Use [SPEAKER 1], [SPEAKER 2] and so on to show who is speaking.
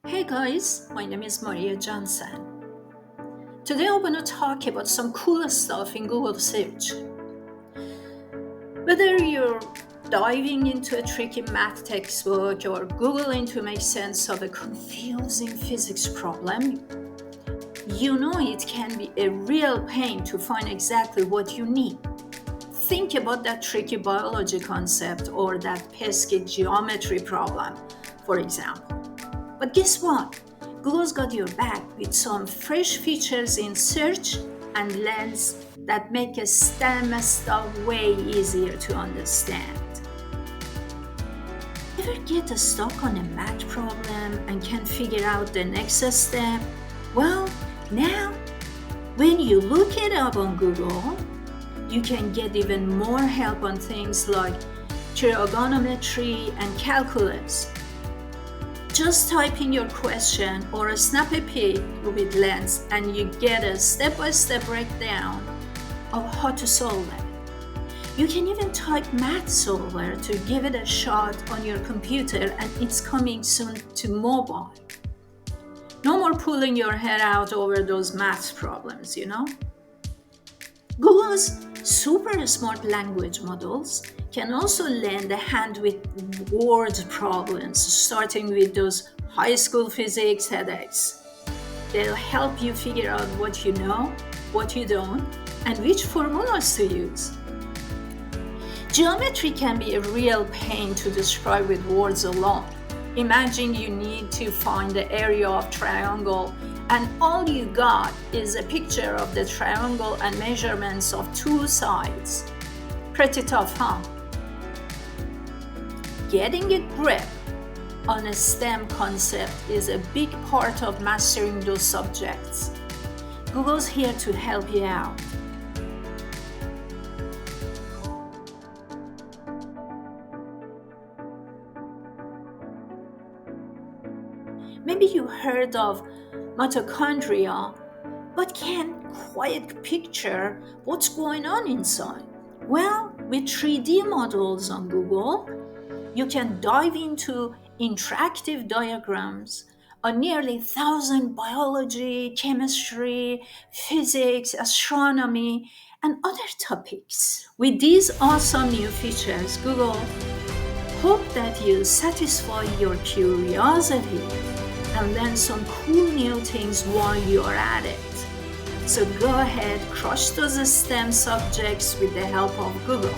[SPEAKER 1] Hey guys, my name is Johnsen. Today I'm going to talk about some cool stuff in Google search. Whether you're diving into a tricky math textbook or Googling to make sense of a confusing physics problem, you know it can be a real pain to find exactly what you need. Think about that tricky biology concept or that pesky geometry problem, for example. But guess what? Google's got your back with some fresh features in search and lens that make a STEM stuff way easier to understand. Ever get stuck on a math problem and can't figure out the next step? Well, now, when you look it up on Google, you can get even more help on things like trigonometry and calculus. Just type in your question or snap a pic with Lens and you get a step-by-step breakdown of how to solve it. You can even type Math Solver to give it a shot on your computer, and it's coming soon to mobile. No more pulling your hair out over those math problems, Google's super smart language models can also lend a hand with word problems, starting with those high school physics headaches. They'll help you figure out what you know, what you don't, and which formulas to use. Geometry can be a real pain to describe with words alone. Imagine you need to find the area of triangle and all you got is a picture of the triangle and measurements of two sides. Pretty tough, huh? Getting a grip on a STEM concept is a big part of mastering those subjects. Google's here to help you out. Maybe you heard of mitochondria, but can't quite picture what's going on inside. Well, with 3D models on Google, you can dive into interactive diagrams on nearly 1,000 biology, chemistry, physics, astronomy, and other topics. With these awesome new features, Google hope that you satisfy your curiosity and learn some cool new things while you're at it. So go ahead, crush those STEM subjects with the help of Google.